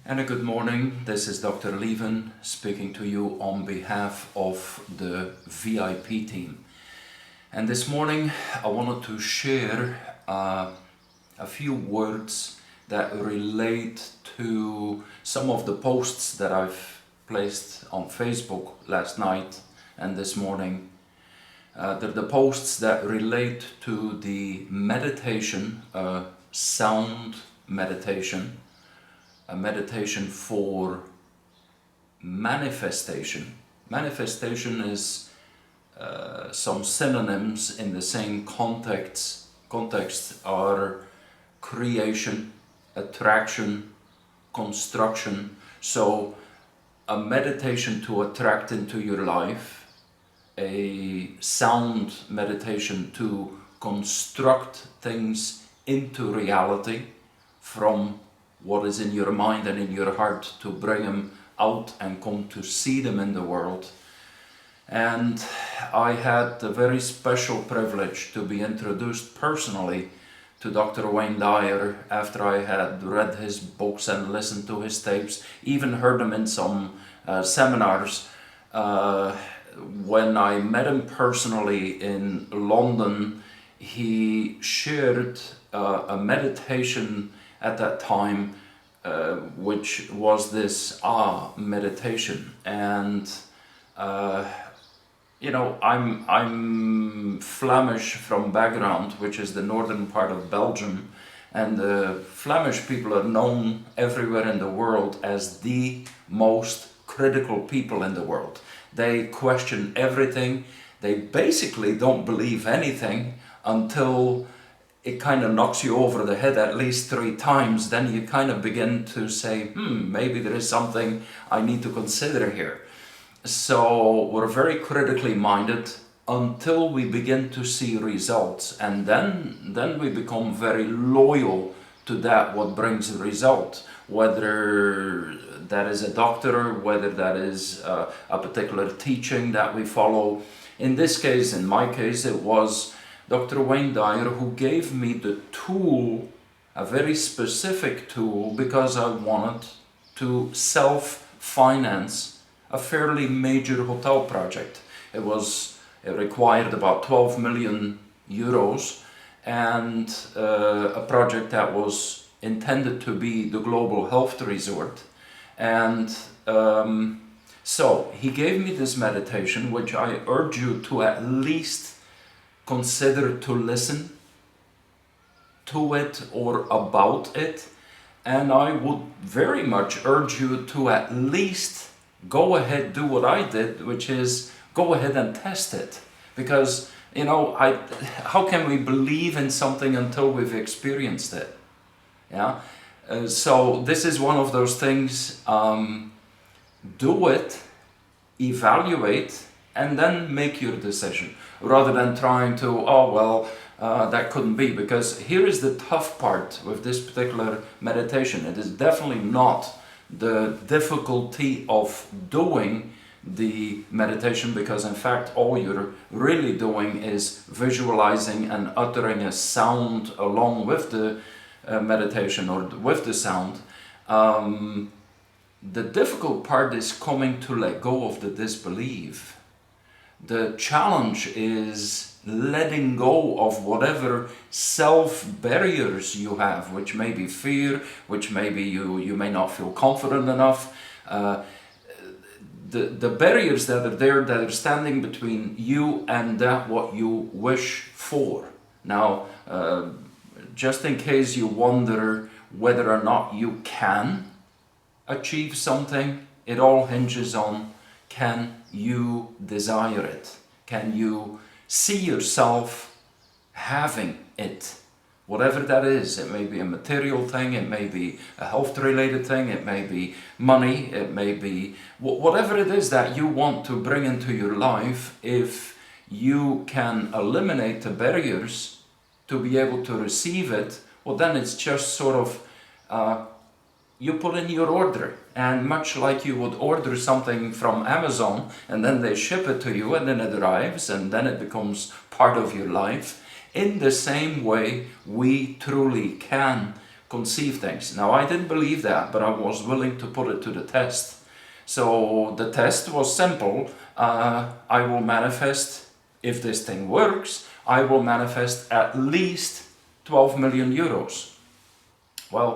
And a good morning. This is Dr. Lieven speaking to you on behalf of the VIP team. And this morning I wanted to share a few words that relate to some of the posts that I've placed on Facebook last night and this morning. They're the posts that relate to the meditation, sound meditation, a meditation for manifestation. Manifestation is some synonyms in the same context are creation, attraction, construction. So a meditation to attract into your life, a sound meditation to construct things into reality from what is in your mind and in your heart, to bring them out and come to see them in the world. And I had the very special privilege to be introduced personally to Dr. Wayne Dyer after I had read his books and listened to his tapes, even heard him in some seminars. When I met him personally in London, he shared a meditation at that time, which was this meditation. And I'm Flemish from background, which is the northern part of Belgium, and the Flemish people are known everywhere in the world as the most critical people in the world. They question everything. They basically don't believe anything until it kind of knocks you over the head at least 3 times. Then you kind of begin to say, maybe there is something I need to consider here. So we're very critically minded until we begin to see results, and then we become very loyal to that what brings a result, whether that is a doctor, whether that is a particular teaching that we follow. In this case, in my case, it was Dr. Wayne Dyer who gave me the tool, a very specific tool, because I wanted to self-finance a fairly major hotel project. It required about 12 million euros, and a project that was intended to be the global health resort. And so he gave me this meditation, which I urge you to at least consider to listen to it or about it. And I would very much urge you to at least go ahead, do what I did, which is go ahead and test it. Because, how can we believe in something until we've experienced it? Yeah. So this is one of those things. Do it, evaluate, and then make your decision, rather than trying to, that couldn't be. Because here is the tough part with this particular meditation. It is definitely not the difficulty of doing the meditation, because in fact all you're really doing is visualizing and uttering a sound along with the meditation or with the sound. The difficult part is coming to let go of the disbelief. The challenge is letting go of whatever self-barriers you have, which may be fear, which may be you may not feel confident enough. The barriers that are there, that are standing between you and that what you wish for. Now, just in case you wonder whether or not you can achieve something, it all hinges on, can you desire it? Can you see yourself having it? Whatever that is. It may be a material thing, it may be a health related thing, it may be money, it may be whatever it is that you want to bring into your life. If you can eliminate the barriers to be able to receive it, well, then it's just sort of you put in your order, and much like you would order something from Amazon and then they ship it to you and then it arrives and then it becomes part of your life, in the same way we truly can conceive things. Now, I didn't believe that, but I was willing to put it to the test. So the test was simple. I will manifest, if this thing works, I will manifest at least 12 million euros. Well,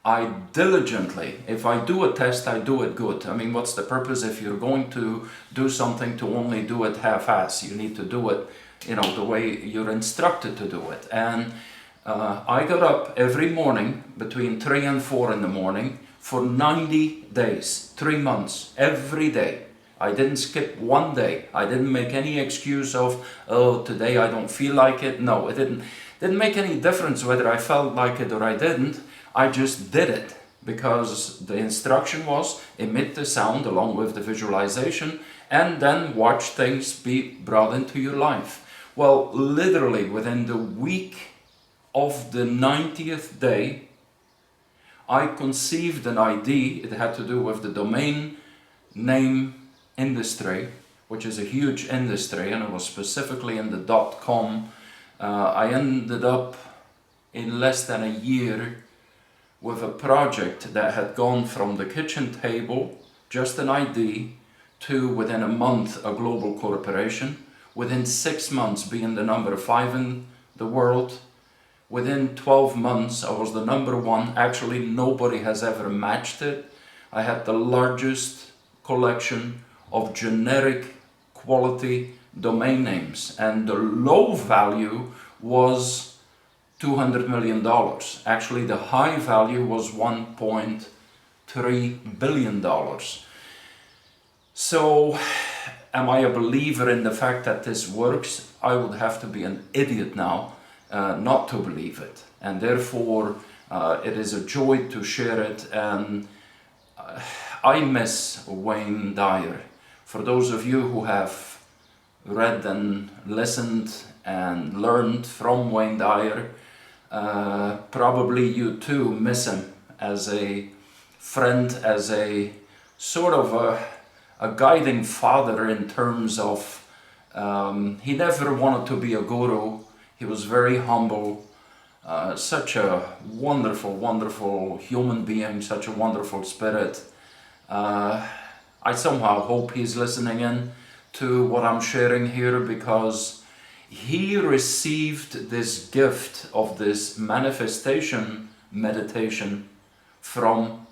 I diligently, if I do a test, I do it good. I mean, what's the purpose if you're going to do something to only do it half-ass? You need to do it, you know, the way you're instructed to do it. And I got up every morning between 3 and 4 in the morning for 90 days, 3 months, every day. I didn't skip one day. I didn't make any excuse of, oh, today I don't feel like it. No, it didn't make any difference whether I felt like it or I didn't. I just did it because the instruction was emit the sound along with the visualization and then watch things be brought into your life. Well, literally within the week of the 90th day, I conceived an idea. It had to do with the domain name industry, which is a huge industry, and it was specifically in the .com. I ended up in less than a year with a project that had gone from the kitchen table, just an idea, to within a month a global corporation, within 6 months being the number 5 in the world. Within 12 months I was the number 1. Actually, nobody has ever matched it. I had the largest collection of generic quality domain names, and the low value was $200 million. Actually, the high value was $1.3 billion. So, am I a believer in the fact that this works? I would have to be an idiot now not to believe it. And therefore, it is a joy to share it. And I miss Wayne Dyer. For those of you who have read and listened and learned from Wayne Dyer, probably you too miss him as a friend, as a sort of a guiding father in terms of he never wanted to be a guru. He was very humble, such a wonderful, wonderful human being, such a wonderful spirit. I somehow hope he's listening in to what I'm sharing here, because he received this gift of this manifestation meditation from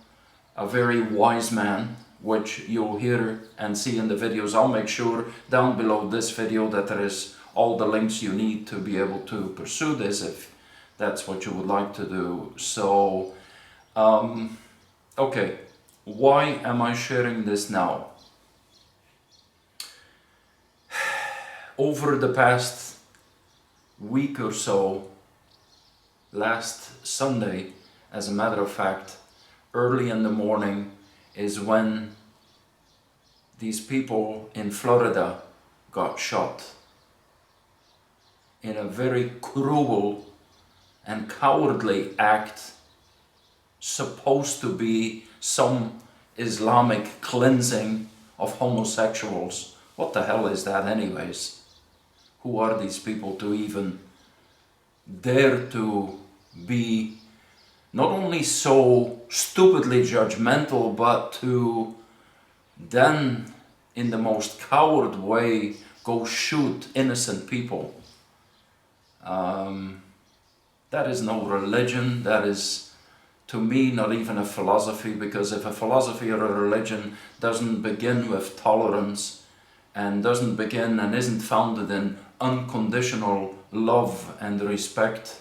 a very wise man, which you'll hear and see in the videos. I'll make sure down below this video that there is all the links you need to be able to pursue this if that's what you would like to do. So, okay, why am I sharing this now? Over the past week or so, last Sunday, as a matter of fact, early in the morning is when these people in Florida got shot in a very cruel and cowardly act, supposed to be some Islamic cleansing of homosexuals. What the hell is that anyways? Who are these people to even dare to be not only so stupidly judgmental, but to then in the most coward way go shoot innocent people? That is no religion. That is, to me, not even a philosophy, because if a philosophy or a religion doesn't begin with tolerance and doesn't begin and isn't founded in unconditional love and respect,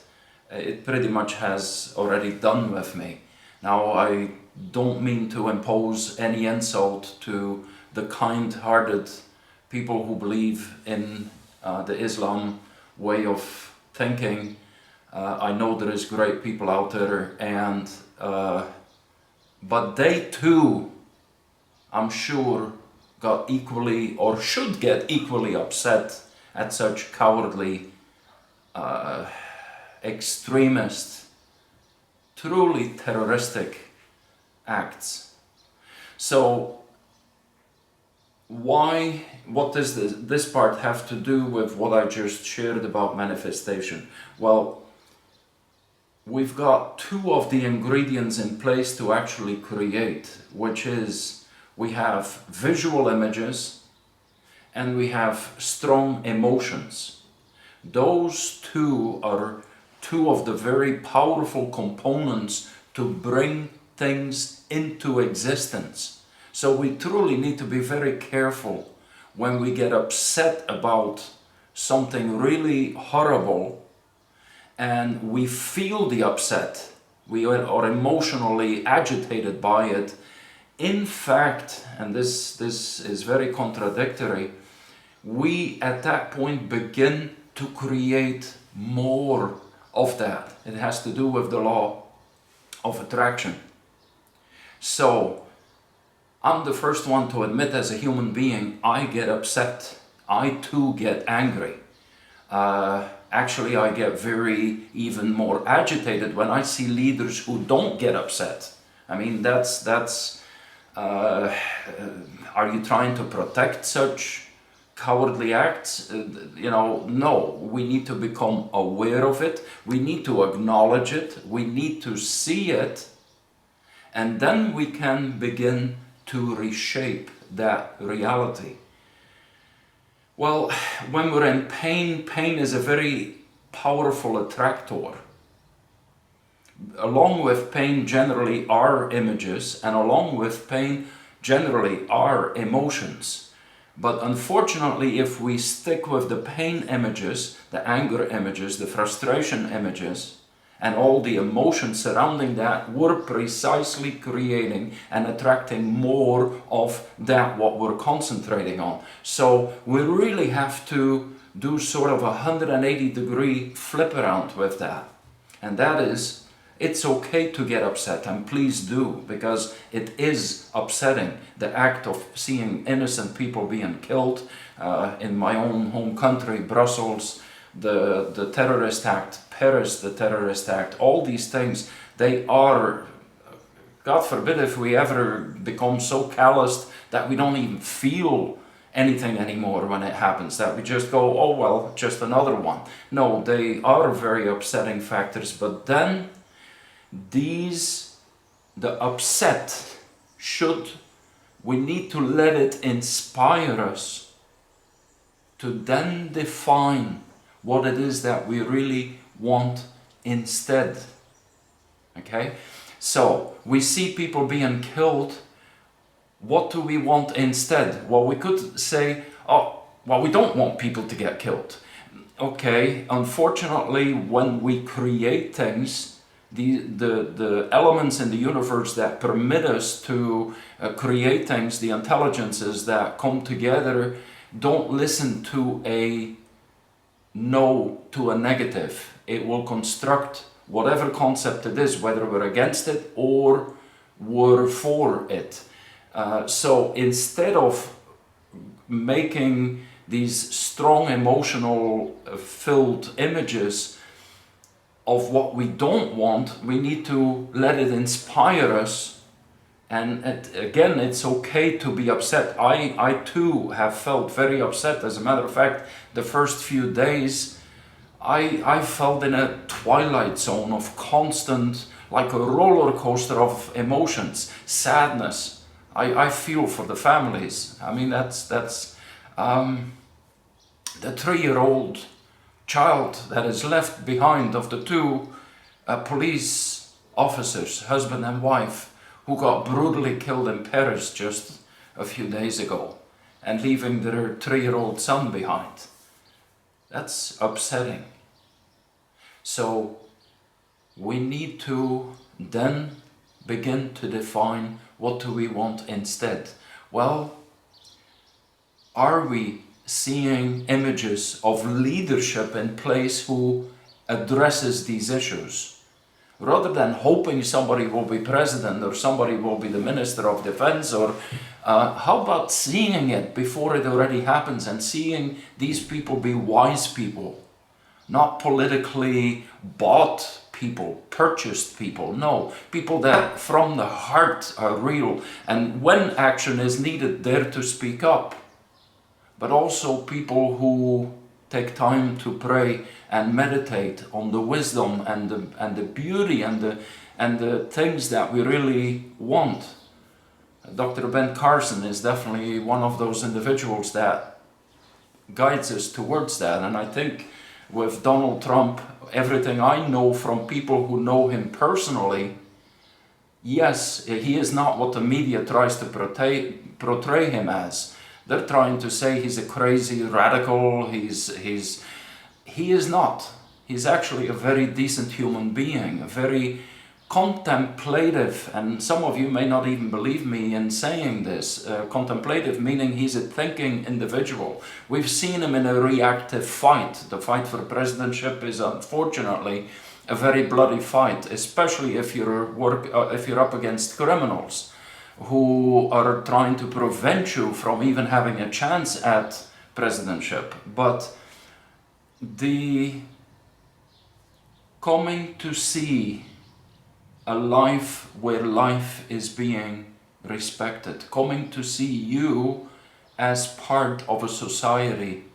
it pretty much has already done with me. Now, I don't mean to impose any insult to the kind-hearted people who believe in the Islam way of thinking. I know there is great people out there, and but they too, I'm sure, got equally, or should get equally, upset at such cowardly, extremist, truly terroristic acts. So what does this part have to do with what I just shared about manifestation? Well, we've got two of the ingredients in place to actually create, which is we have visual images and we have strong emotions. Those two are two of the very powerful components to bring things into existence. So we truly need to be very careful when we get upset about something really horrible and we feel the upset, we are emotionally agitated by it. In fact, and this is very contradictory, we at that point begin to create more of that. It has to do with the law of attraction. So, I'm the first one to admit, as a human being, I get upset. I too get angry. Actually, I get even more agitated when I see leaders who don't get upset. I mean, are you trying to protect such cowardly acts? No, we need to become aware of it. We need to acknowledge it. We need to see it. And then we can begin to reshape that reality. Well, when we're in pain, pain is a very powerful attractor. Along with pain generally are images, and along with pain generally are emotions. But unfortunately, if we stick with the pain images, the anger images, the frustration images, and all the emotions surrounding that, we're precisely creating and attracting more of that what we're concentrating on. So we really have to do sort of a 180-degree flip around with that. And that is, it's okay to get upset, and please do, because it is upsetting, the act of seeing innocent people being killed. In my own home country, Brussels, the terrorist act, Paris, the terrorist act, all these things, they are, God forbid if we ever become so calloused that we don't even feel anything anymore when it happens, that we just go, oh well, just another one. No, they are very upsetting factors, but then the upset we need to let it inspire us to then define what it is that we really want instead. Okay? So, we see people being killed. What do we want instead? Well, we could say, oh, well, we don't want people to get killed. Okay, unfortunately, when we create things, the elements in the universe that permit us to create things, the intelligences that come together, don't listen to a no to a negative. It will construct whatever concept it is, whether we're against it or we're for it. So instead of making these strong emotional filled images of what we don't want, we need to let it inspire us. And again, it's okay to be upset. I too have felt very upset. As a matter of fact, the first few days, I felt in a twilight zone of constant, like a roller coaster of emotions, sadness. I feel for the families. I mean, that's the 3-year-old child that is left behind of the two police officers, husband and wife, who got brutally killed in Paris just a few days ago, and leaving their 3-year-old son behind. That's upsetting. So we need to then begin to define, what do we want instead? Well, are we seeing images of leadership in place who addresses these issues? Rather than hoping somebody will be president or somebody will be the minister of defense, or how about seeing it before it already happens and seeing these people be wise people, not politically bought people, purchased people. No, people that from the heart are real, and when action is needed, dare to speak up. But also people who take time to pray and meditate on the wisdom and the beauty and the things that we really want. Dr. Ben Carson is definitely one of those individuals that guides us towards that. And I think with Donald Trump, everything I know from people who know him personally, yes, he is not what the media tries to portray him as. They're trying to say he's a crazy radical, he is not. He's actually a very decent human being, a very contemplative, and some of you may not even believe me in saying this, contemplative meaning he's a thinking individual. We've seen him in a reactive fight. The fight for presidentship is unfortunately a very bloody fight, especially if you're up against criminals who are trying to prevent you from even having a chance at presidentship. But the coming to see a life where life is being respected, coming to see you as part of a society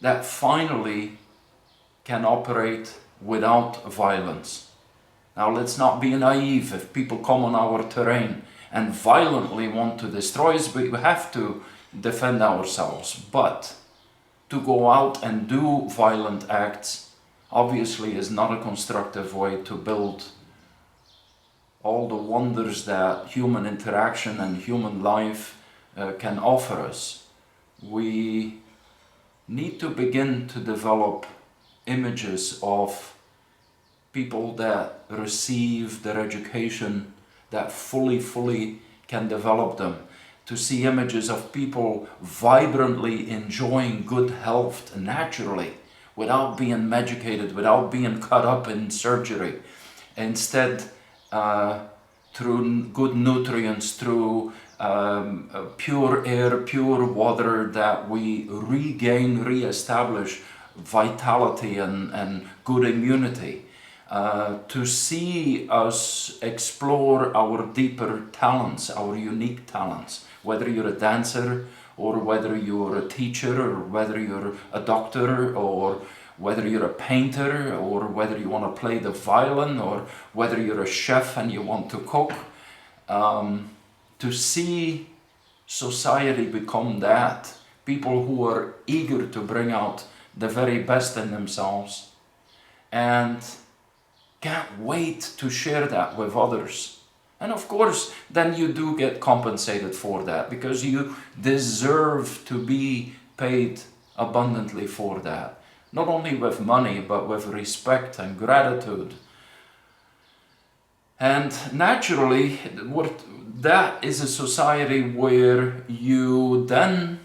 that finally can operate without violence. Now let's not be naive. If people come on our terrain and violently want to destroy us, we have to defend ourselves. But to go out and do violent acts obviously is not a constructive way to build all the wonders that human interaction and human life can offer us. We need to begin to develop images of people that receive their education, that fully can develop them. To see images of people vibrantly enjoying good health naturally, without being medicated, without being cut up in surgery. Instead, through good nutrients, through pure air, pure water, that we re-establish vitality and good immunity. To see us explore our deeper talents, our unique talents, whether you're a dancer, or whether you're a teacher, or whether you're a doctor, or whether you're a painter, or whether you want to play the violin, or whether you're a chef and you want to cook. To see society become that, people who are eager to bring out the very best in themselves and can't wait to share that with others. And of course, then you do get compensated for that, because you deserve to be paid abundantly for that. Not only with money, but with respect and gratitude. And naturally, that is a society where you then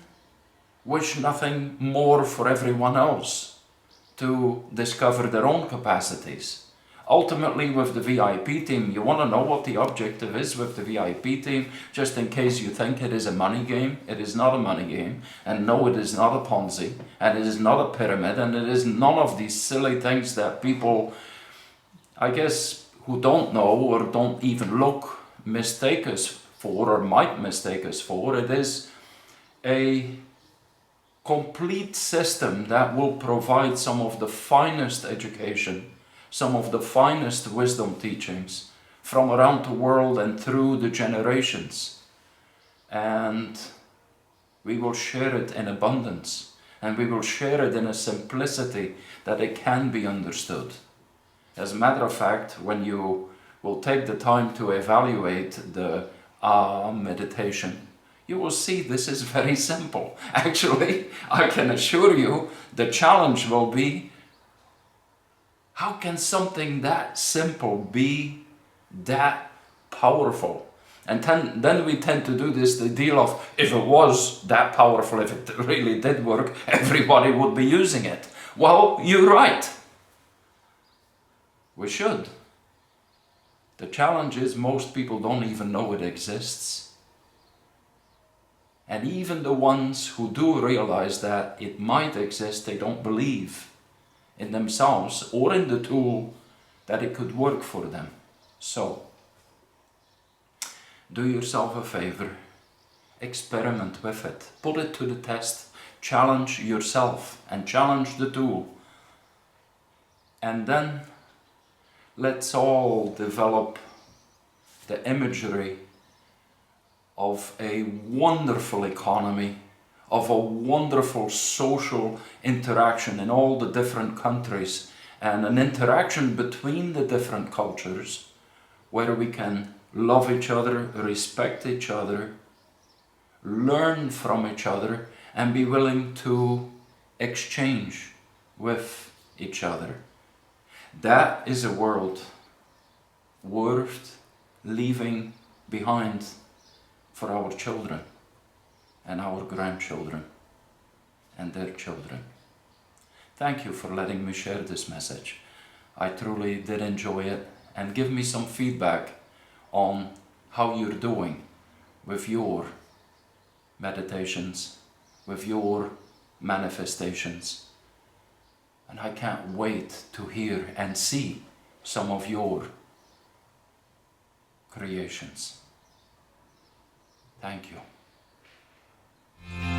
wish nothing more for everyone else to discover their own capacities. Ultimately, with the VIP team, you want to know what the objective is with the VIP team, just in case you think it is a money game. It is not a money game, and no, it is not a Ponzi, and it is not a pyramid, and it is none of these silly things that people, I guess, who don't know or don't even look, mistake us for, or might mistake us for. It is a complete system that will provide some of the finest education, some of the finest wisdom teachings from around the world and through the generations. And we will share it in abundance, and we will share it in a simplicity that it can be understood. As a matter of fact, when you will take the time to evaluate the meditation, you will see this is very simple. Actually, I can assure you, the challenge will be, how can something that simple be that powerful? And then we tend to do this, the deal of, if it was that powerful, if it really did work, everybody would be using it. Well, you're right. We should. The challenge is most people don't even know it exists. And even the ones who do realize that it might exist, they don't believe in themselves or in the tool that it could work for them. So, do yourself a favor, experiment with it, put it to the test, challenge yourself and challenge the tool. And then let's all develop the imagery of a wonderful economy, of a wonderful social interaction in all the different countries, and an interaction between the different cultures where we can love each other, respect each other, learn from each other, and be willing to exchange with each other. That is a world worth leaving behind for our children and our grandchildren and their children. Thank you for letting me share this message. I truly did enjoy it, and give me some feedback on how you're doing with your meditations, with your manifestations. And I can't wait to hear and see some of your creations. Thank you.